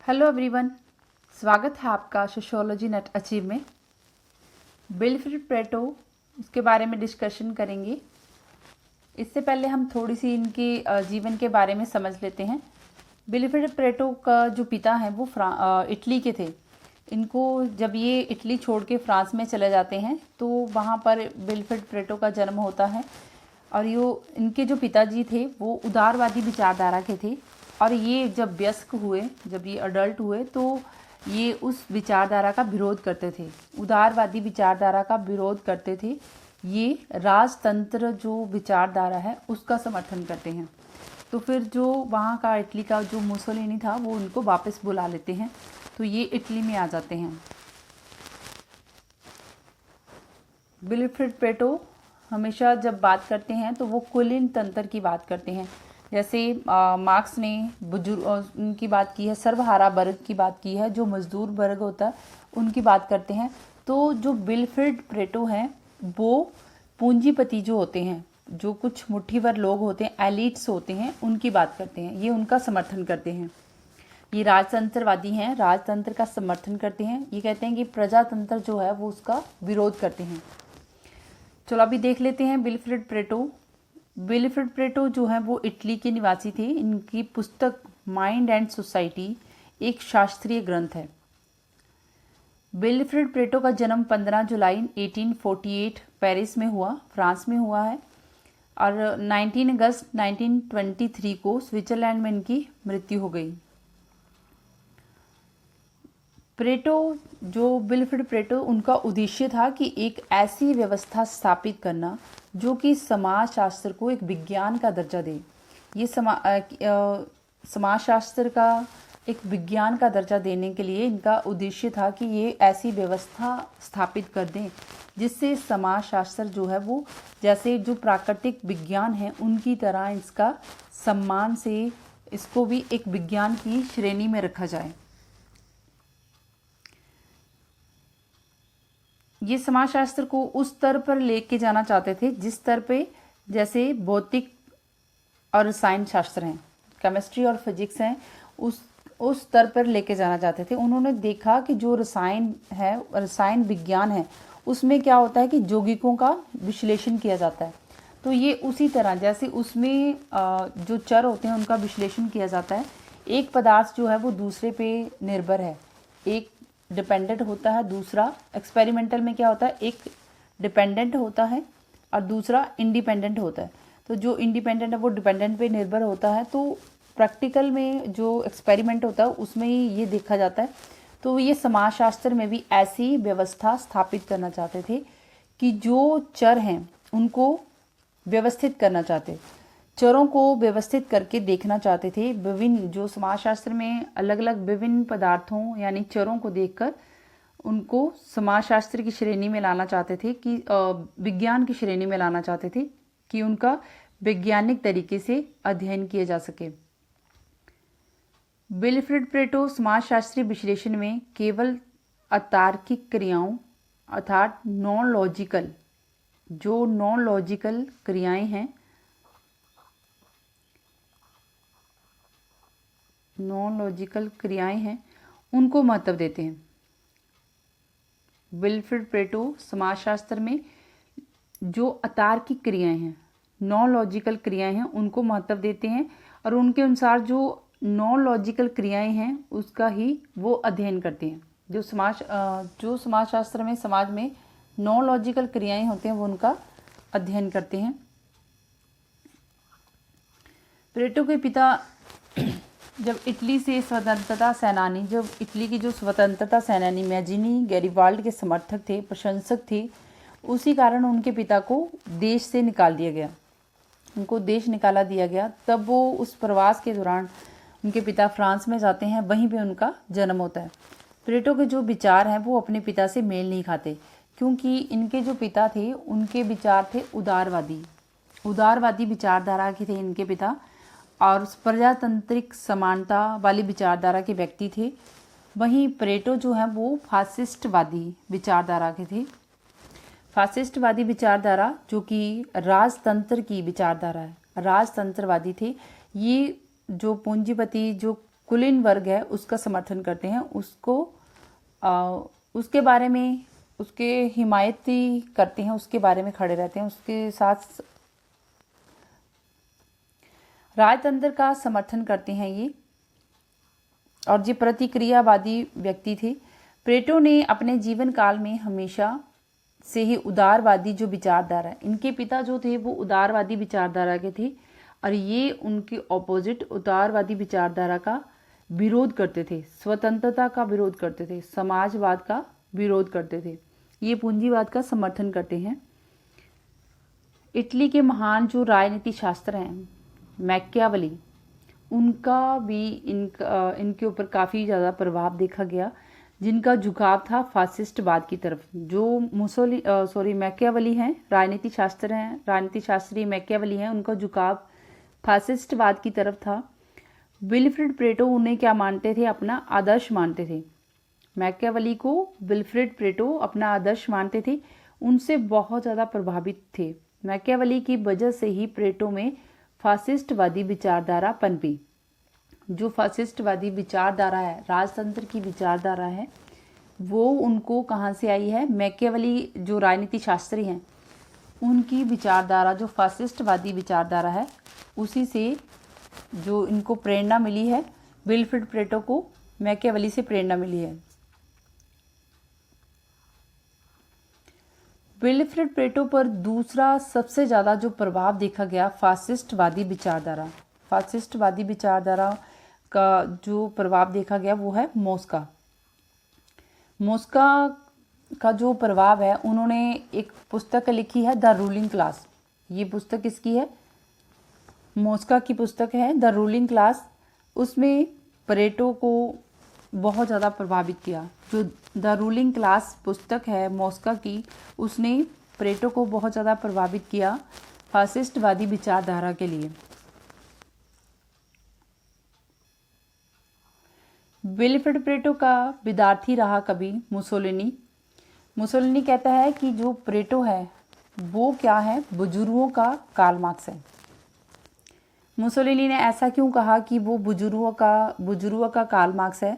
Hello everyone, स्वागत है आपका सोशियोलॉजी नेट अचीव में। विल्फ्रेड प्रेटो इसके बारे में डिस्कशन करेंगे। इससे पहले हम थोड़ी सी इनके जीवन के बारे में समझ लेते हैं। विल्फ्रेड प्रेटो का जो पिता हैं वो इटली के थे। इनको जब ये इटली छोड़ के फ्रांस में चले जाते हैं तो वहाँ पर विल्फ्रेड प्रेटो का जन्म होता है। और इनके जो पिताजी थे वो उदारवादी विचारधारा के थे। और ये जब वयस्क हुए, जब ये अडल्ट हुए तो ये उस विचारधारा का विरोध करते थे, उदारवादी विचारधारा का विरोध करते थे। ये राजतंत्र जो विचारधारा है उसका समर्थन करते हैं। तो फिर जो वहाँ का इटली का जो मुसोलिनी था वो उनको वापस बुला लेते हैं, तो ये इटली में आ जाते हैं। विल्फ्रेड प्रेटो हमेशा जब बात करते हैं तो वो कुलीन तंत्र की बात करते हैं। जैसे मार्क्स ने बुजुर्ग उनकी बात की है, सर्वहारा वर्ग की बात की है, जो मजदूर वर्ग होता है उनकी बात करते हैं। तो जो विल्फ्रेड प्रेटो हैं वो पूंजीपति जो होते हैं, जो कुछ मुट्ठीभर लोग होते हैं, एलिट्स होते हैं, उनकी बात करते हैं। ये उनका समर्थन करते हैं। ये राजतंत्रवादी हैं, राजतंत्र का समर्थन करते हैं। ये कहते हैं कि प्रजातंत्र जो है वो उसका विरोध करते हैं। चलो अभी देख लेते हैं विल्फ्रेड प्रेटो। विल्फ्रेड प्रेटो जो है वो इटली के निवासी थे। इनकी पुस्तक माइंड एंड सोसाइटी एक शास्त्रीय ग्रंथ है। विल्फ्रेड प्रेटो का जन्म 15 जुलाई 1848 पेरिस में हुआ, फ्रांस में हुआ है। और 19 अगस्त 1923 को स्विट्जरलैंड में इनकी मृत्यु हो गई। प्रेटो जो विल्फ्रेड प्रेटो, उनका उद्देश्य था कि एक ऐसी व्यवस्था स्थापित करना जो कि समाजशास्त्र को एक विज्ञान का दर्जा दे। ये समाजशास्त्र का एक विज्ञान का दर्जा देने के लिए इनका उद्देश्य था कि ये ऐसी व्यवस्था स्थापित कर दें जिससे समाजशास्त्र जो है वो जैसे जो प्राकृतिक विज्ञान है उनकी तरह इसका सम्मान से इसको भी एक विज्ञान की श्रेणी में रखा जाए। ये समाजशास्त्र को उस स्तर पर लेके जाना चाहते थे जिस स्तर पे जैसे भौतिक और रसायन शास्त्र हैं, केमिस्ट्री और फिजिक्स हैं, उस स्तर पर लेके जाना चाहते थे। उन्होंने देखा कि जो रसायन है, रसायन विज्ञान है, उसमें क्या होता है कि यौगिकों का विश्लेषण किया जाता है। तो ये उसी तरह जैसे उसमें जो चर होते हैं उनका विश्लेषण किया जाता है। एक पदार्थ जो है वो दूसरे पे निर्भर है, एक डिपेंडेंट होता है, दूसरा एक्सपेरिमेंटल में क्या होता है, एक डिपेंडेंट होता है और दूसरा इंडिपेंडेंट होता है। तो जो इंडिपेंडेंट है वो डिपेंडेंट पे निर्भर होता है। तो प्रैक्टिकल में जो एक्सपेरिमेंट होता है उसमें ही ये देखा जाता है। तो ये समाजशास्त्र में भी ऐसी व्यवस्था स्थापित करना चाहते थे कि जो चर हैं उनको व्यवस्थित करना चाहते, चरों को व्यवस्थित करके देखना चाहते थे। विभिन्न जो समाजशास्त्र में अलग अलग विभिन्न पदार्थों यानी चरों को देखकर उनको समाजशास्त्र की श्रेणी में लाना चाहते थे, कि विज्ञान की श्रेणी में लाना चाहते थे कि उनका वैज्ञानिक तरीके से अध्ययन किया जा सके। विल्फ्रेड प्रेटो समाजशास्त्रीय विश्लेषण में केवल अतार्किक क्रियाओं अर्थात नॉन लॉजिकल क्रियाएं हैं, नॉन लॉजिकल क्रियाएं हैं, उनको महत्व देते हैं। विल्फ्रेड प्रेटो समाजशास्त्र में जो अतार्किक क्रियाएं हैं, नॉन लॉजिकल क्रियाएं हैं, उनको महत्व देते हैं। और उनके अनुसार जो नॉन लॉजिकल क्रियाएं हैं उसका ही वो अध्ययन करते हैं। जो समाजशास्त्र में समाज में नॉन लॉजिकल क्रियाएं होते हैं वो उनका अध्ययन करते हैं। प्रेटो के पिता जब इटली से स्वतंत्रता सेनानी, जब इटली की जो स्वतंत्रता सेनानी मैजिनी गैरिबाल्ड के समर्थक थे, प्रशंसक थे, उसी कारण उनके पिता को देश से निकाल दिया गया, उनको देश निकाला दिया गया। तब वो उस प्रवास के दौरान उनके पिता फ्रांस में जाते हैं, वहीं पे उनका जन्म होता है। प्रेटो के जो विचार हैं वो अपने पिता से मेल नहीं खाते, क्योंकि इनके जो पिता थे उनके विचार थे उदारवादी विचारधारा के थे इनके पिता, और प्रजातांत्रिक समानता वाली विचारधारा के व्यक्ति थे। वहीं प्रेटो जो है वो फासिस्टवादी विचारधारा के थे। फासिस्टवादी विचारधारा जो कि राजतंत्र की विचारधारा है, राजतंत्रवादी थे। ये जो पूंजीपति जो कुलीन वर्ग है उसका समर्थन करते हैं, उसके बारे में, उसके हिमायती करते हैं, उसके बारे में खड़े रहते हैं, उसके साथ राजतंत्र का समर्थन करते हैं ये, और ये प्रतिक्रियावादी व्यक्ति थे। प्लेटो ने अपने जीवन काल में हमेशा से ही उदारवादी जो विचारधारा, इनके पिता जो थे वो उदारवादी विचारधारा के थे और ये उनके ऑपोजिट उदारवादी विचारधारा का विरोध करते थे, स्वतंत्रता का विरोध करते थे, समाजवाद का विरोध करते थे, ये पूंजीवाद का समर्थन करते हैं। इटली के महान जो राजनीति शास्त्र हैं मैकियावेली, उनका भी इनके ऊपर काफ़ी ज़्यादा प्रभाव देखा गया, जिनका झुकाव था फासिस्टवाद की तरफ। जो मैकियावेली हैं, राजनीति शास्त्री मैकियावेली हैं, उनका झुकाव फासिस्टवाद की तरफ था। विल्फ्रेड प्लेटो उन्हें क्या मानते थे? अपना आदर्श मानते थे। मैकियावेली को विल्फ्रेड प्लेटो अपना आदर्श मानते थे, उनसे बहुत ज़्यादा प्रभावित थे। मैकियावेली की वजह से ही प्लेटो में फासिस्टवादी विचारधारा पनपी। जो फासिस्टवादी विचारधारा है, राजतंत्र की विचारधारा है, वो उनको कहाँ से आई है? मैकियावेली जो राजनीति शास्त्री हैं उनकी विचारधारा, जो फासिस्टवादी विचारधारा है, उसी से जो इनको प्रेरणा मिली है, विल्फ्रेड प्लेटो को मैकियावेली से प्रेरणा मिली है। विल्फ्रेड प्लेटो पर दूसरा सबसे ज़्यादा जो प्रभाव देखा गया फासिस्टवादी विचारधारा का जो प्रभाव देखा गया वो है मोस्का का जो प्रभाव है। उन्होंने एक पुस्तक लिखी है द रूलिंग क्लास। ये पुस्तक किसकी है? मोस्का की पुस्तक है द रूलिंग क्लास। उसमें प्लेटो को बहुत ज़्यादा प्रभावित किया। जो द रूलिंग क्लास पुस्तक है मोस्का की, उसने प्लेटो को बहुत ज़्यादा प्रभावित किया फासिस्टवादी विचारधारा के लिए। विल्फ्रेड प्लेटो का विद्यार्थी रहा कभी मुसोलिनी कहता है कि जो प्लेटो है वो क्या है? बुजुर्गों का कार्ल मार्क्स है। मुसोलिनी ने ऐसा क्यों कहा कि वो बुजुर्गों का कार्ल मार्क्स है?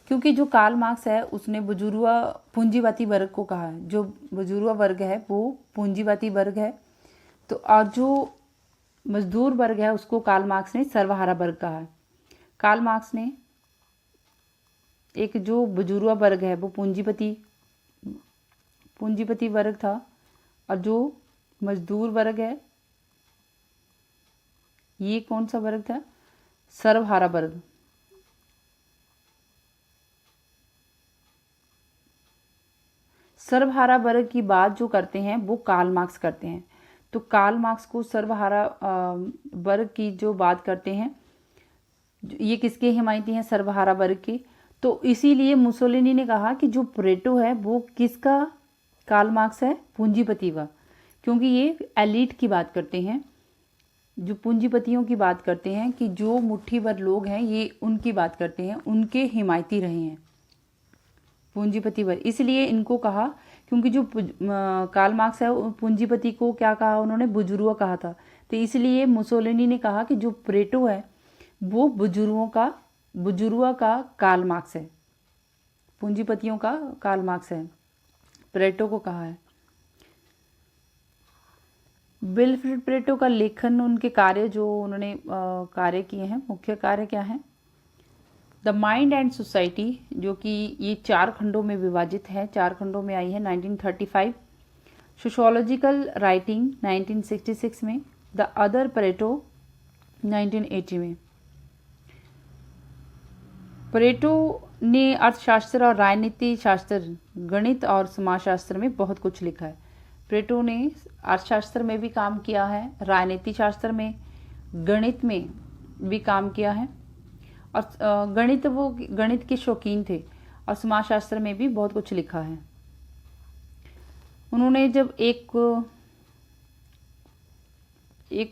क्योंकि जो कार्ल मार्क्स है उसने पूंजीवादी वर्ग को कहा है। जो बुजुर्ग वर्ग है वो पूंजीवादी वर्ग है, तो और जो मजदूर वर्ग है उसको कार्ल मार्क्स ने सर्वहारा वर्ग कहा है। कार्ल मार्क्स ने एक जो बुजुर्ग वर्ग है वो पूंजीपति वर्ग था, और जो मजदूर वर्ग है ये कौन सा वर्ग था? सर्वहारा वर्ग। सर्वहारा वर्ग की बात जो करते हैं वो कार्ल मार्क्स करते हैं। तो कार्ल मार्क्स को सर्वहारा वर्ग की जो बात करते हैं, ये किसके हिमायती हैं? सर्वहारा वर्ग के। तो इसीलिए मुसोलिनी ने कहा कि जो प्लेटो है वो किसका कार्ल मार्क्स है? पूंजीपति का। क्योंकि ये एलीट की बात करते हैं, जो पूंजीपतियों की बात करते हैं, कि जो मुट्ठी भर लोग हैं ये उनकी बात करते हैं, उनके हिमायती रहे हैं पूंजीपति वर्ग। इसलिए इनको कहा, क्योंकि जो कार्ल मार्क्स है पूंजीपति को क्या कहा उन्होंने? बुजुर्ग कहा था। तो इसलिए मुसोलिनी ने कहा कि जो प्लेटो है वो बुजुर्गों का कार्ल मार्क्स है, पूंजीपतियों का कार्ल मार्क्स है, प्लेटो को कहा है। विल्फ्रेड प्लेटो का लेखन, उनके कार्य जो उन्होंने कार्य किए हैं, मुख्य कार्य क्या है? द माइंड एंड सोसाइटी, जो कि ये 4 खंडों में विभाजित है, 4 खंडों में आई है 1935। सोशोलॉजिकल राइटिंग 1966 में। द अदर प्लेटो 1980 में। प्लेटो ने अर्थशास्त्र और राजनीति शास्त्र, गणित और समाजशास्त्र में बहुत कुछ लिखा है। प्लेटो ने अर्थशास्त्र में भी काम किया है, राजनीति शास्त्र में, गणित में भी काम किया है, और गणित के शौकीन थे, और समाजशास्त्र में भी बहुत कुछ लिखा है। उन्होंने जब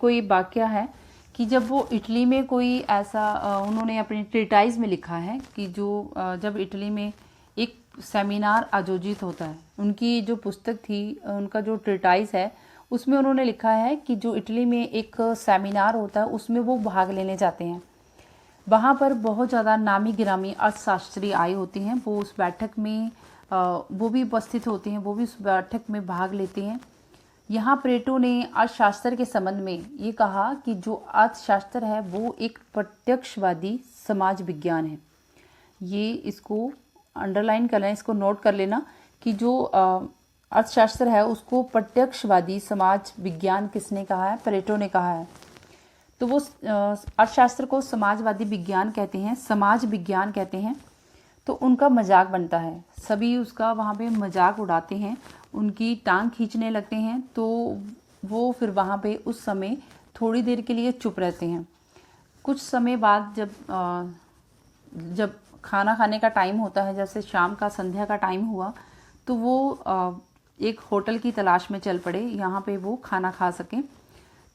कोई वाक्य है कि जब वो इटली में कोई ऐसा उन्होंने अपनी ट्रीटाइज में लिखा है कि जब इटली में एक सेमिनार आयोजित होता है, उनकी जो पुस्तक थी, उनका जो ट्रीटाइज है, उसमें उन्होंने लिखा है कि जो इटली में एक सेमिनार होता है उसमें वो भाग लेने जाते हैं। वहाँ पर बहुत ज़्यादा नामी गिरामी अर्थशास्त्री आए होते हैं, वो उस बैठक में वो भी उपस्थित होते हैं, वो भी उस बैठक में भाग लेते हैं। यहाँ प्लेटो ने अर्थशास्त्र के संबंध में ये कहा कि जो अर्थशास्त्र है वो एक प्रत्यक्षवादी समाज विज्ञान है। ये इसको अंडरलाइन कर लेना, इसको नोट कर लेना कि जो अर्थशास्त्र है उसको प्रत्यक्षवादी समाज विज्ञान किसने कहा है? प्लेटो ने कहा है। तो वो अर्थशास्त्र को समाजवादी विज्ञान कहते हैं, समाज विज्ञान कहते हैं। तो उनका मजाक बनता है, सभी उसका वहाँ पे मजाक उड़ाते हैं, उनकी टांग खींचने लगते हैं। तो वो फिर वहाँ पे उस समय थोड़ी देर के लिए चुप रहते हैं। कुछ समय बाद जब खाना खाने का टाइम होता है, जैसे शाम का संध्या का टाइम हुआ, तो वो एक होटल की तलाश में चल पड़े, यहाँ पे वो खाना खा सकें।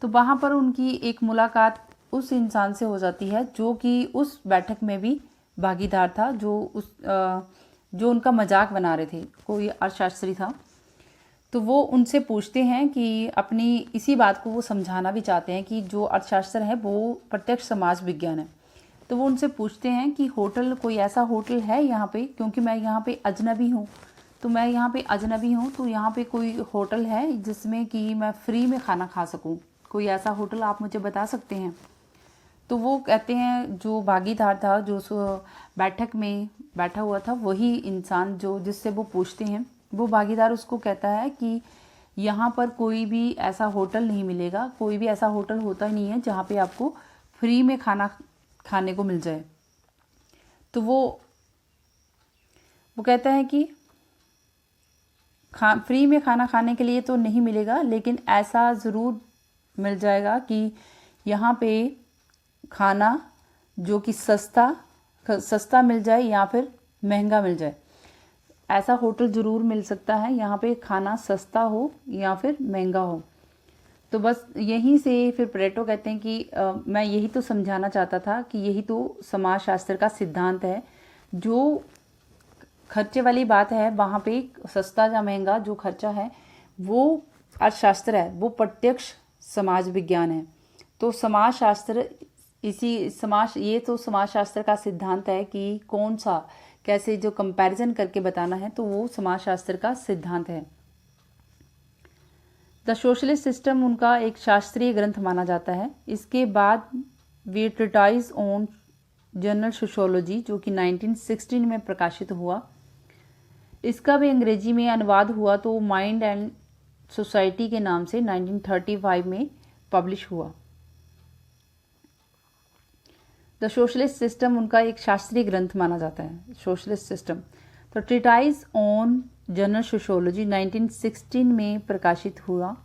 तो वहाँ पर उनकी एक मुलाकात उस इंसान से हो जाती है जो कि उस बैठक में भी भागीदार था, जो उनका मजाक बना रहे थे, कोई अर्थशास्त्री था। तो वो उनसे पूछते हैं कि अपनी इसी बात को वो समझाना भी चाहते हैं कि जो अर्थशास्त्र है वो प्रत्यक्ष समाज विज्ञान है। तो वो उनसे पूछते हैं कि होटल, कोई ऐसा होटल है यहाँ पे, क्योंकि मैं यहाँ पे अजनबी हूँ, तो यहाँ पे कोई होटल है जिसमें कि मैं फ्री में खाना खा सकूँ? कोई ऐसा होटल आप मुझे बता सकते हैं? तो वो कहते हैं, जो भागीदार था, जो उस बैठक में बैठा हुआ था, वही इंसान जो जिससे वो पूछते हैं, वो भागीदार उसको कहता है कि यहाँ पर कोई भी ऐसा होटल नहीं मिलेगा, कोई भी ऐसा होटल होता ही नहीं है जहाँ पे आपको फ्री में खाना खाने को मिल जाए। तो वो कहता है कि फ्री में खाना खाने के लिए तो नहीं मिलेगा, लेकिन ऐसा ज़रूर मिल जाएगा कि यहाँ पे खाना जो कि सस्ता मिल जाए या फिर महंगा मिल जाए। ऐसा होटल ज़रूर मिल सकता है, यहाँ पे खाना सस्ता हो या फिर महंगा हो। तो बस यहीं से फिर प्लेटो कहते हैं कि मैं यही तो समझाना चाहता था कि यही तो समाजशास्त्र का सिद्धांत है। जो खर्चे वाली बात है, वहाँ पे सस्ता या महंगा जो खर्चा है वो अर्थशास्त्र है, वो प्रत्यक्ष समाज विज्ञान है। तो समाजशास्त्र ये तो समाजशास्त्र का सिद्धांत है कि कौन सा कैसे जो कंपैरिजन करके बताना है, तो वो समाजशास्त्र का सिद्धांत है। द सोशलिस्ट सिस्टम उनका एक शास्त्रीय ग्रंथ माना जाता है। इसके बाद वे ट्रीटाइज ऑन जनरल सोशियोलॉजी जो कि 1916 में प्रकाशित हुआ, इसका भी अंग्रेजी में अनुवाद हुआ तो माइंड एंड सोसाइटी के नाम से 1935 में पब्लिश हुआ। द सोशलिस्ट सिस्टम उनका एक शास्त्रीय ग्रंथ माना जाता है, सोशलिस्ट सिस्टम। तो ट्रीटाइज ऑन जनरल सोशियोलॉजी 1916 में प्रकाशित हुआ।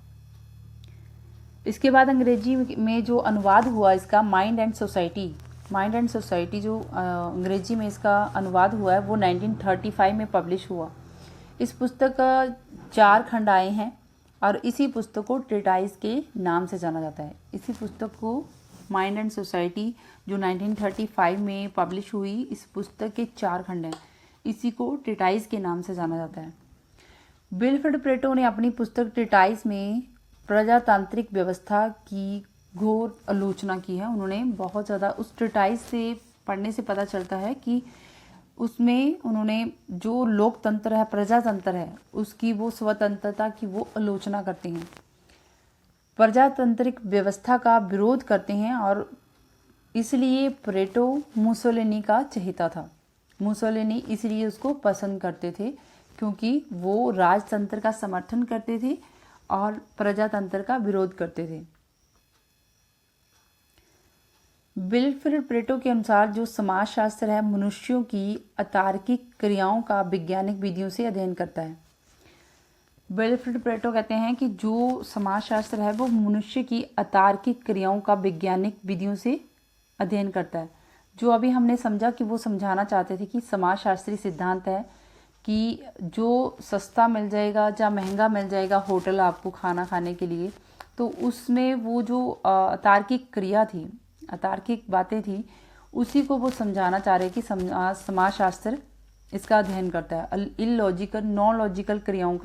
इसके बाद अंग्रेजी में जो अनुवाद हुआ इसका, माइंड एंड सोसाइटी जो अंग्रेजी में इसका अनुवाद हुआ है वो 1935 में पब्लिश हुआ। इस पुस्तक का 4 खंड आए हैं और इसी पुस्तक को ट्रीटाइज के नाम से जाना जाता है। इसी पुस्तक को माइंड एंड सोसाइटी जो 1935 में पब्लिश हुई, इस पुस्तक के 4 खंड हैं, इसी को ट्रीटाइज के नाम से जाना जाता है। विल्फ्रेड प्लेटो ने अपनी पुस्तक ट्रीटाइज में प्रजातांत्रिक व्यवस्था की घोर आलोचना की है। उन्होंने बहुत ज़्यादा, उस ट्रीटाइज से पढ़ने से पता चलता है कि उसमें उन्होंने जो लोकतंत्र है, प्रजातंत्र है, उसकी वो स्वतंत्रता की वो आलोचना करते हैं, प्रजातांत्रिक व्यवस्था का विरोध करते हैं। और इसलिए प्लेटो मुसोलिनी का चहेता था। मुसोलिनी इसलिए उसको पसंद करते थे क्योंकि वो राजतंत्र का समर्थन करते थे और प्रजातंत्र का विरोध करते थे। विल्फ्रेड प्लेटो के अनुसार जो समाजशास्त्र है मनुष्यों की अतार्किक क्रियाओं का वैज्ञानिक विधियों से अध्ययन करता है। विल्फ्रेड प्लेटो कहते हैं कि जो समाजशास्त्र है वो मनुष्य की अतार्किक क्रियाओं का वैज्ञानिक विधियों से अध्ययन करता है। जो अभी हमने समझा कि वो समझाना चाहते थे कि समाजशास्त्री सिद्धांत है कि जो सस्ता मिल जाएगा या महंगा मिल जाएगा होटल आपको खाना खाने के लिए, तो उसमें वो जो अतार्किक क्रिया थी, अतार्किक बातें थी, उसी को वो समझाना चाह रहे कि समाजशास्त्र इसका अध्ययन करता है। इलॉजिकल, नॉन लॉजिकल क्रियाओं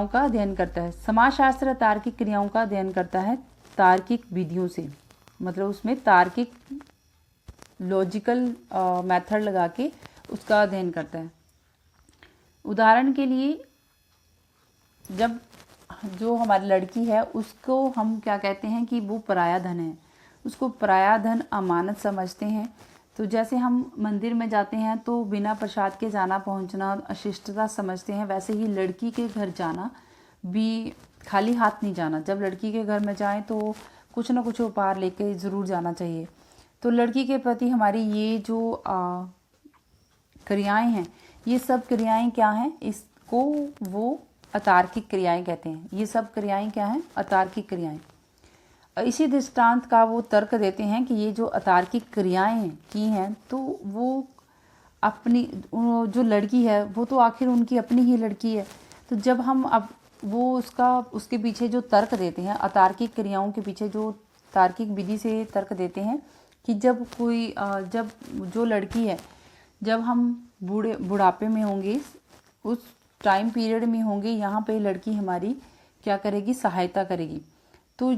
का अध्ययन करता है। समाजशास्त्र तार्किक क्रियाओं का अध्ययन करता है तार्किक विधियों से। मतलब उसमें तार्किक लॉजिकल मेथड लगा के उसका अध्ययन करता है। उदाहरण के लिए जब जो हमारी लड़की है उसको हम क्या कहते हैं कि वो पराया धन है, उसको पराया धन अमानत समझते हैं। तो जैसे हम मंदिर में जाते हैं तो बिना प्रसाद के जाना पहुंचना अशिष्टता समझते हैं, वैसे ही लड़की के घर जाना भी खाली हाथ नहीं जाना। जब लड़की के घर में जाएं तो कुछ ना कुछ उपहार लेके ज़रूर जाना चाहिए। तो लड़की के प्रति हमारी ये जो क्रियाएं हैं, ये सब क्रियाएं क्या हैं, इसको वो अतार्किक क्रियाएं कहते हैं। ये सब क्रियाएं क्या हैं, अतार्किक क्रियाएं। इसी दृष्टांत का वो तर्क देते हैं कि ये जो अतार्किक क्रियाएं की हैं तो वो अपनी जो लड़की है वो तो आखिर उनकी अपनी ही लड़की है। तो जब हम अब वो उसके पीछे जो तर्क देते हैं, अतार्किक क्रियाओं के पीछे जो तार्किक विधि से तर्क देते हैं कि जब जो लड़की है, जब हम बुढ़ापे में होंगे, उस टाइम पीरियड में होंगे, यहाँ पे लड़की हमारी क्या करेगी, सहायता करेगी। तो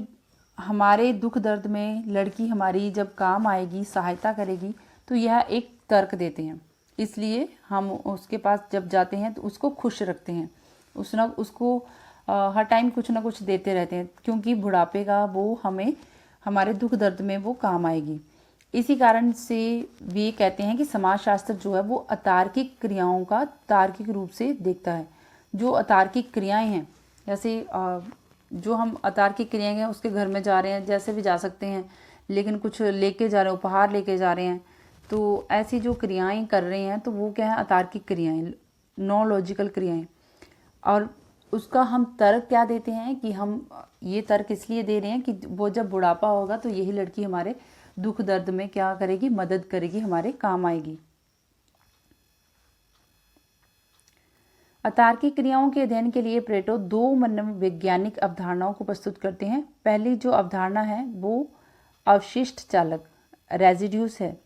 हमारे दुख दर्द में लड़की हमारी जब काम आएगी, सहायता करेगी, तो यह एक तर्क देते हैं। इसलिए हम उसके पास जब जाते हैं तो उसको खुश रखते हैं, उसको हर टाइम कुछ ना कुछ देते रहते हैं, क्योंकि बुढ़ापे का वो हमें हमारे दुख दर्द में वो काम आएगी। इसी कारण से वे कहते हैं कि समाजशास्त्र जो है वो अतार्किक क्रियाओं का तार्किक रूप से देखता है। जो अतार्किक क्रियाएं हैं, जैसे जो हम अतार्किक क्रियाएं हैं, उसके घर में जा रहे हैं, जैसे भी जा सकते हैं, लेकिन कुछ लेके जा रहे हैं, उपहार लेके जा रहे हैं, तो ऐसी जो क्रियाएं कर रहे हैं तो वो क्या है, अतार्किक क्रियाएं, नॉन लॉजिकल क्रियाएं। और उसका हम तर्क क्या देते हैं कि हम ये तर्क इसलिए दे रहे हैं कि वो जब बुढ़ापा होगा तो यही लड़की हमारे दुख दर्द में क्या करेगी, मदद करेगी, हमारे काम आएगी। अतार्किक क्रियाओं के अध्ययन के लिए प्लेटो दो मनोवैज्ञानिक अवधारणाओं को प्रस्तुत करते हैं। पहली जो अवधारणा है वो अवशिष्ट चालक, रेजिड्यूस है।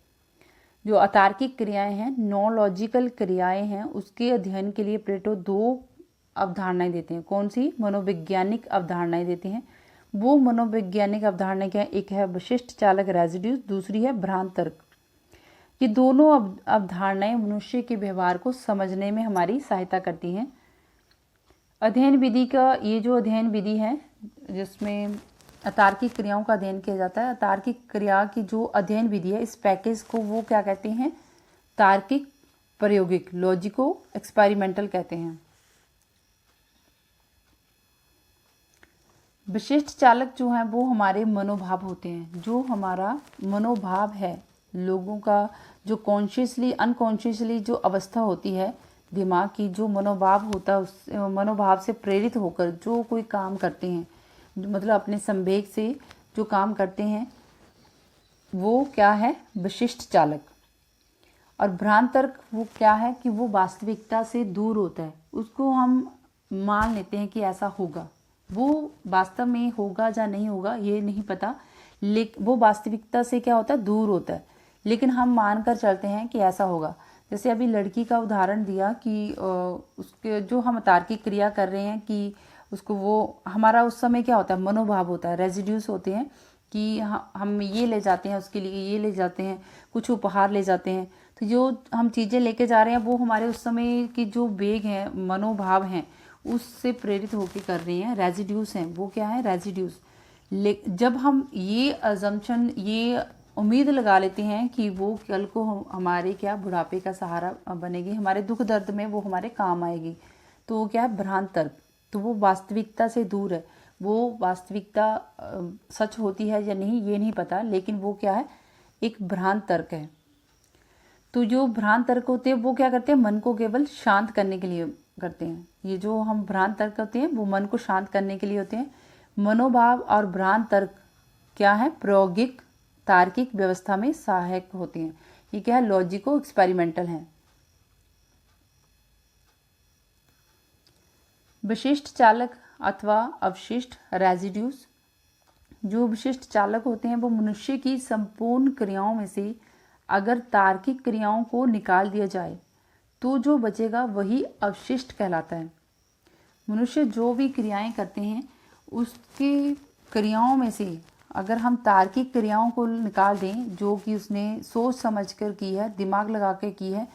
जो अतार्किक क्रियाएं हैं, नॉन लॉजिकल क्रियाएं हैं, उसके अध्ययन के लिए प्लेटो दो अवधारणाएं देते हैं। कौन सी? मनोवैज्ञानिक अवधारणाएं देते हैं। वो मनोवैज्ञानिक अवधारणा क्या है? एक है विशिष्ट चालक, रेजिड्यूस, दूसरी है भ्रांत तर्क। ये दोनों अवधारणाएं मनुष्य के व्यवहार को समझने में हमारी सहायता करती हैं। अध्ययन विधि का ये जो अध्ययन विधि है जिसमें अतार्किक क्रियाओं का अध्ययन किया जाता है, अतार्किक क्रिया की जो अध्ययन विधि है, इस पैकेज को वो क्या कहते हैं? तार्किक प्रायोगिक, लॉजिको एक्सपेरिमेंटल कहते हैं। विशिष्ट चालक जो हैं वो हमारे मनोभाव होते हैं। जो हमारा मनोभाव है, लोगों का जो कॉन्शियसली अनकॉन्शियसली जो अवस्था होती है दिमाग की, जो मनोभाव होता है, उस मनोभाव से प्रेरित होकर जो कोई काम करते हैं, मतलब अपने संवेग से जो काम करते हैं, वो क्या है? विशिष्ट चालक। और भ्रांत तर्क वो क्या है कि वो वास्तविकता से दूर होता है। उसको हम मान लेते हैं कि ऐसा होगा, वो वास्तव में होगा या नहीं होगा ये नहीं पता, लेकिन वो वास्तविकता से क्या होता है? दूर होता है, लेकिन हम मानकर चलते हैं कि ऐसा होगा। जैसे अभी लड़की का उदाहरण दिया कि उसके जो हम तार्किक क्रिया कर रहे हैं कि उसको, वो हमारा उस समय क्या होता है? मनोभाव होता है, रेजिड्यूस होते हैं कि हम ये ले जाते हैं, उसके लिए ये ले जाते हैं, कुछ उपहार ले जाते हैं। तो जो हम चीज़ें लेके जा रहे हैं वो हमारे उस समय की जो वेग हैं, मनोभाव हैं, उससे प्रेरित होकर कर रहे हैं, रेजिड्यूस हैं। वो क्या है? रेजिड्यूस। जब हम ये अजम्पशन, ये उम्मीद लगा लेते हैं कि वो कल को हमारे क्या बुढ़ापे का सहारा बनेगी, हमारे दुख दर्द में वो हमारे काम आएगी, तो वो क्या है? भ्रांत तर्क। तो वो वास्तविकता से दूर है। वो वास्तविकता सच होती है या नहीं ये नहीं पता, लेकिन वो क्या है? एक भ्रांत तर्क है। तो जो भ्रांत तर्क होते हैं वो क्या करते हैं? मन को केवल शांत करने के लिए करते हैं। ये जो हम भ्रांत तर्क होते हैं वो मन को शांत करने के लिए होते हैं। मनोभाव और भ्रांत तर्क क्या है? प्रायोगिक तार्किक व्यवस्था में सहायक होते हैं। ये क्या है? लॉजिको एक्सपेरिमेंटल है। विशिष्ट चालक अथवा अवशिष्ट, रेजिड्यूस। जो विशिष्ट चालक होते हैं वो मनुष्य की संपूर्ण क्रियाओं में से अगर तार्किक क्रियाओं को निकाल दिया जाए तो जो बचेगा वही अवशिष्ट कहलाता है। मनुष्य जो भी क्रियाएं करते हैं उसकी क्रियाओं में से अगर हम तार्किक क्रियाओं को निकाल दें जो कि उसने सोच समझ कर की है, दिमाग लगा के की है,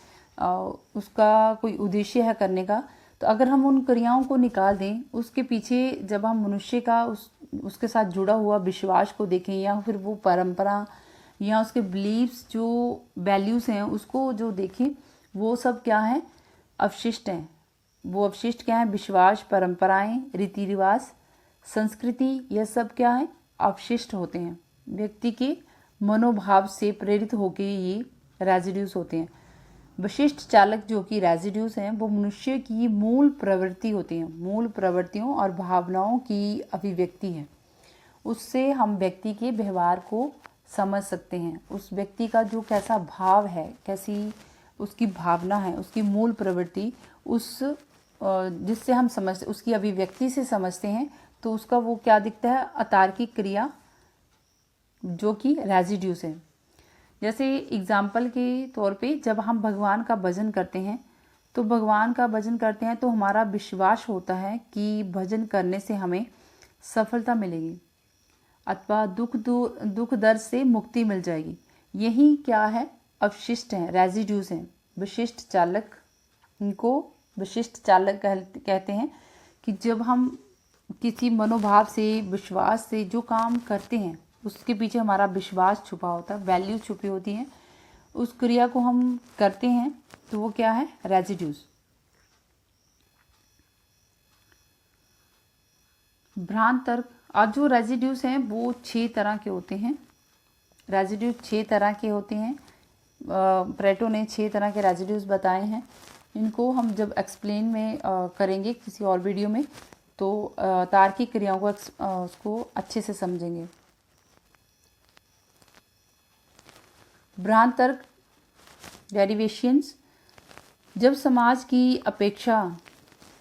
उसका कोई उद्देश्य है करने का, तो अगर हम उन क्रियाओं को निकाल दें, उसके पीछे जब हम मनुष्य का उसके साथ जुड़ा हुआ विश्वास को देखें या फिर वो परंपरा या उसके बिलीव्स जो वैल्यूज़ हैं उसको जो देखें, वो सब क्या है? अवशिष्ट हैं। वो अवशिष्ट क्या है? विश्वास, परंपराएं, रीति रिवाज, संस्कृति, यह सब क्या है? अवशिष्ट होते हैं। व्यक्ति के मनोभाव से प्रेरित होकर ये रेजिड्यूज होते हैं। विशिष्ट चालक जो कि रेजिड्यूज हैं वो मनुष्य की मूल प्रवृत्ति होती हैं, मूल प्रवृत्तियों और भावनाओं की अभिव्यक्ति है। उससे हम व्यक्ति के व्यवहार को समझ सकते हैं, उस व्यक्ति का जो कैसा भाव है, कैसी उसकी भावना है, उसकी मूल प्रवृत्ति, उस जिससे हम समझते, उसकी अभिव्यक्ति से समझते हैं, तो उसका वो क्या दिखता है? अतार्किक क्रिया जो कि रेजिड्यूज है। जैसे एग्जाम्पल के तौर पे जब हम भगवान का भजन करते हैं, तो भगवान का भजन करते हैं तो हमारा विश्वास होता है कि भजन करने से हमें सफलता मिलेगी अथवा दुख दर्द से मुक्ति मिल जाएगी। यही क्या है? अवशिष्ट हैं, रेजिड्यूज हैं। विशिष्ट चालक, इनको विशिष्ट चालक कहते हैं कि जब हम किसी मनोभाव से, विश्वास से जो काम करते हैं उसके पीछे हमारा विश्वास छुपा होता है, वैल्यू छुपी होती हैं, उस क्रिया को हम करते हैं तो वो क्या है? रेजिड्यूज। भ्रांत तर्क, और जो रेजिड्यूज हैं वो 6 तरह के होते हैं। रेजिड्यूज 6 तरह के होते हैं। प्लेटो ने 6 तरह के रेजिड्यूज बताए हैं। इनको हम जब एक्सप्लेन में करेंगे किसी और वीडियो में, तो तार्किक क्रियाओं को उसको अच्छे से समझेंगे। भ्रांत तर्क, डेरिवेशंस, जब समाज की अपेक्षा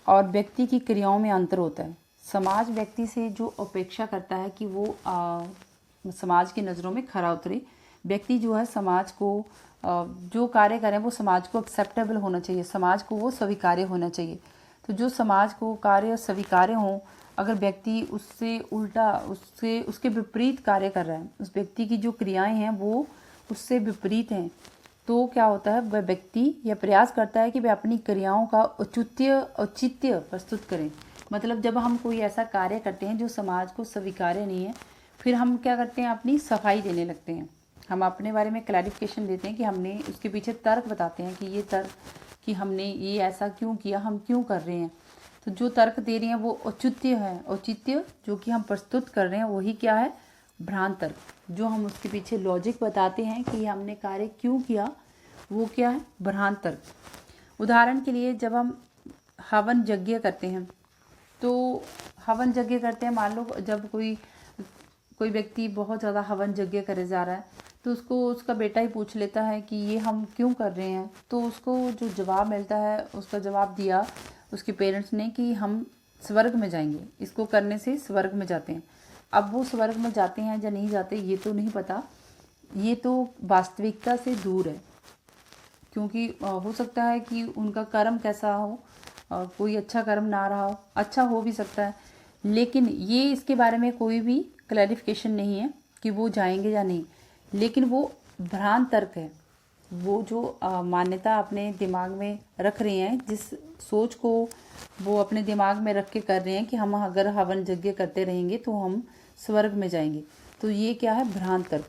और व्यक्ति की क्रियाओं में अंतर होता है। समाज व्यक्ति से जो अपेक्षा करता है कि वो समाज की नज़रों में खरा उतरे, व्यक्ति जो है समाज को जो कार्य करें वो समाज को एक्सेप्टेबल होना चाहिए, समाज को वो स्वीकार्य होना चाहिए। तो जो समाज को कार्य स्वीकार्य हों, अगर व्यक्ति उससे उल्टा, उसके विपरीत कार्य कर रहा है, उस व्यक्ति की जो क्रियाएं हैं वो उससे विपरीत हैं, तो क्या होता है? वह व्यक्ति यह प्रयास करता है कि वह अपनी क्रियाओं का औचित्य प्रस्तुत करें। मतलब जब हम कोई ऐसा कार्य करते हैं जो समाज को स्वीकार्य नहीं है, फिर हम क्या करते हैं? अपनी सफाई देने लगते हैं, हम अपने बारे में क्लैरिफिकेशन देते हैं कि हमने उसके पीछे तर्क बताते हैं कि ये तर्क, कि हमने ये ऐसा क्यों किया, हम क्यों कर रहे हैं। तो जो तर्क दे रहे हैं वो औचित्य है। औचित्य जो कि हम प्रस्तुत कर रहे हैं वही क्या है? भ्रांत तर्क। जो हम उसके पीछे लॉजिक बताते हैं कि हमने कार्य क्यों किया, वो क्या है? भ्रांत तर्क। उदाहरण के लिए जब हम हवन यज्ञ करते हैं, तो हवन यज्ञ करते हैं, मान लो जब कोई व्यक्ति बहुत ज़्यादा हवन यज्ञ करे जा रहा है, तो उसको उसका बेटा ही पूछ लेता है कि ये हम क्यों कर रहे हैं। तो उसको जो जवाब मिलता है, उसका जवाब दिया उसके पेरेंट्स ने कि हम स्वर्ग में जाएंगे, इसको करने से स्वर्ग में जाते हैं। अब वो स्वर्ग में जाते हैं या नहीं जाते ये तो नहीं पता, ये तो वास्तविकता से दूर है, क्योंकि हो सकता है कि उनका कर्म कैसा हो, कोई अच्छा कर्म ना रहा हो, अच्छा हो भी सकता है, लेकिन ये इसके बारे में कोई भी क्लैरिफिकेशन नहीं है कि वो जाएंगे या नहीं। लेकिन वो भ्रांत तर्क है, वो जो मान्यता अपने दिमाग में रख रहे हैं, जिस सोच को वो अपने दिमाग में रख के कर रहे हैं कि हम अगर हवन यज्ञ करते रहेंगे तो हम स्वर्ग में जाएंगे, तो ये क्या है? भ्रांत तर्क।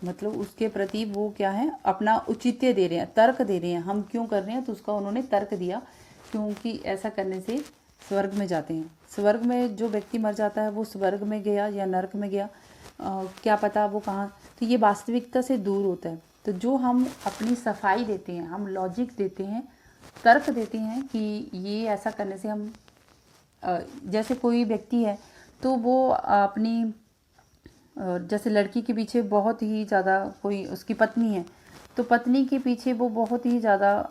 मतलब उसके प्रति वो क्या है? अपना औचित्य दे रहे हैं, तर्क दे रहे हैं, हम क्यों कर रहे हैं, तो उसका उन्होंने तर्क दिया, क्योंकि ऐसा करने से स्वर्ग में जाते हैं। स्वर्ग में जो व्यक्ति मर जाता है वो स्वर्ग में गया या नरक में गया, क्या पता वो कहाँ। तो ये वास्तविकता से दूर होता है। तो जो हम अपनी सफाई देते हैं, हम लॉजिक देते हैं, तर्क देते हैं कि ये ऐसा करने से हम, जैसे कोई व्यक्ति है तो वो अपनी, जैसे लड़की के पीछे बहुत ही ज़्यादा, कोई उसकी पत्नी है तो पत्नी के पीछे वो बहुत ही ज़्यादा,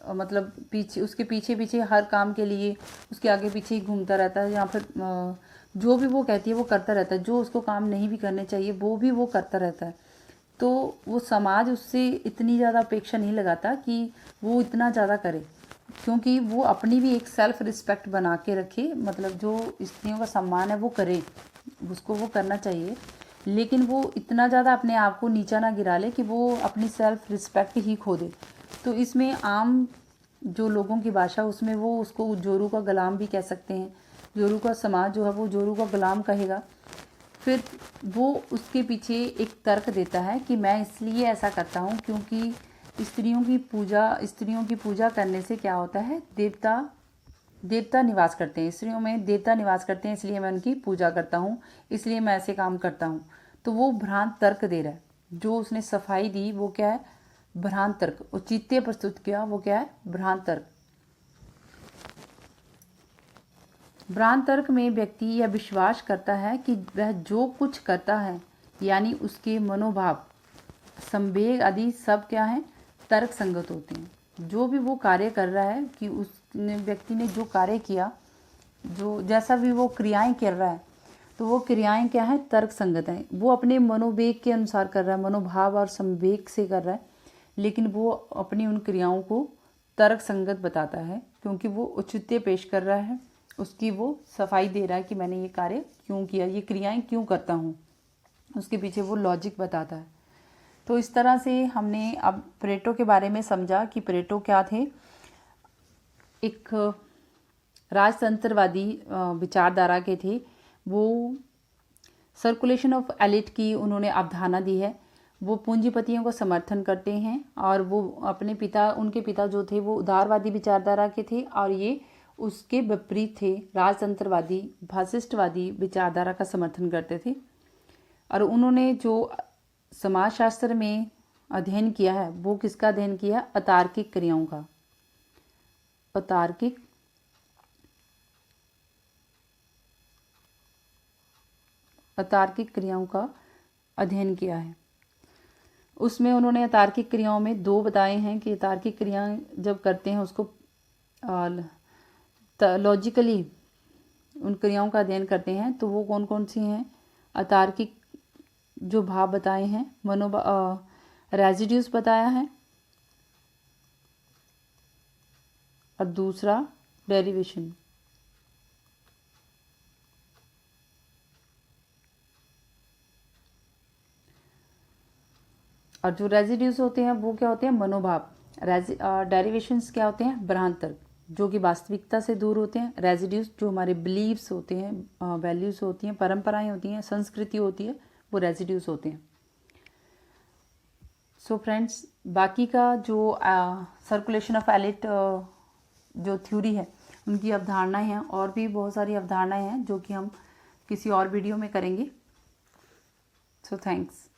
मतलब पीछे उसके पीछे पीछे हर काम के लिए उसके आगे पीछे ही घूमता रहता है, या फिर जो भी वो कहती है वो करता रहता है, जो उसको काम नहीं भी करने चाहिए वो भी वो करता रहता है। तो वो समाज उससे इतनी ज़्यादा अपेक्षा नहीं लगाता कि वो इतना ज़्यादा करे, क्योंकि वो अपनी भी एक सेल्फ रिस्पेक्ट बना के रखे, मतलब जो स्त्रियों का सम्मान है वो करे, उसको वो करना चाहिए, लेकिन वो इतना ज़्यादा अपने आप को नीचा ना गिरा ले कि वो अपनी सेल्फ रिस्पेक्ट ही खो दे। तो इसमें आम जो लोगों की भाषा, उसमें वो उसको जोरू का गुलाम भी कह सकते हैं। जोरू का समाज जो है वो जोरू का गुलाम कहेगा। फिर वो उसके पीछे एक तर्क देता है कि मैं इसलिए ऐसा करता हूँ क्योंकि स्त्रियों की पूजा करने से क्या होता है, देवता निवास करते हैं, स्त्रियों में देवता निवास करते हैं, इसलिए मैं उनकी पूजा करता हूँ, इसलिए मैं ऐसे काम करता हूँ। तो वो भ्रांत तर्क दे रहा है। जो उसने सफाई दी वो क्या है, भ्रांत तर्क। औचित्य प्रस्तुत किया वो क्या है, भ्रांत तर्क। भ्रांत तर्क में व्यक्ति यह विश्वास करता है कि वह जो कुछ करता है, यानी उसके मनोभाव, संवेग आदि सब क्या है, तर्क संगत होते हैं। जो भी वो कार्य कर रहा है, कि उस व्यक्ति ने जो कार्य किया, जो जैसा भी वो क्रियाएं कर रहा है, तो वो क्रियाएं क्या है, तर्क संगत हैं। वो अपने मनोवेग के अनुसार कर रहा है, मनोभाव और संवेग से कर रहा है, लेकिन वो अपनी उन क्रियाओं को तर्क संगत बताता है, क्योंकि वो औचित्य पेश कर रहा है, उसकी वो सफाई दे रहा है कि मैंने ये कार्य क्यों किया, ये क्रियाएं क्यों करता हूँ, उसके पीछे वो लॉजिक बताता है। तो इस तरह से हमने अब परेटो के बारे में समझा कि परेटो क्या थे। एक राजतंत्रवादी विचारधारा के थे। वो सर्कुलेशन ऑफ एलिट की उन्होंने अवधारणा दी है। वो पूंजीपतियों को समर्थन करते हैं, और वो उनके पिता जो थे वो उदारवादी विचारधारा के थे, और ये उसके विपरीत थे, राजतंत्रवादी फासिस्टवादी विचारधारा का समर्थन करते थे। और उन्होंने जो समाजशास्त्र में अध्ययन किया है वो किसका अध्ययन किया, अतार्किक क्रियाओं का, अतार्किक क्रियाओं का अध्ययन किया है। उसमें उन्होंने अतार्किक क्रियाओं में दो बताए हैं कि अतार्किक क्रियाएं जब करते हैं उसको लॉजिकली उन क्रियाओं का अध्ययन करते हैं, तो वो कौन कौन सी हैं। अतार्किक जो भाव बताए हैं, रेजिड्यूस बताया है, और दूसरा डेरिवेशन। और जो रेजिड्यूस होते हैं वो क्या होते हैं, मनोभाव। डेरिवेशंस क्या होते हैं, भ्रांत तर्क, जो कि वास्तविकता से दूर होते हैं। रेजिड्यूस जो हमारे बिलीव्स होते हैं, वैल्यूज होती हैं, परंपराएं होती हैं, संस्कृति होती है, वो रेजिड्यूस होते हैं। सो फ्रेंड्स, बाकी का जो सर्कुलेशन ऑफ एलिट जो थ्योरी है, उनकी अवधारणाएं हैं, और भी बहुत सारी अवधारणाएं हैं जो कि हम किसी और वीडियो में करेंगे। So thanks.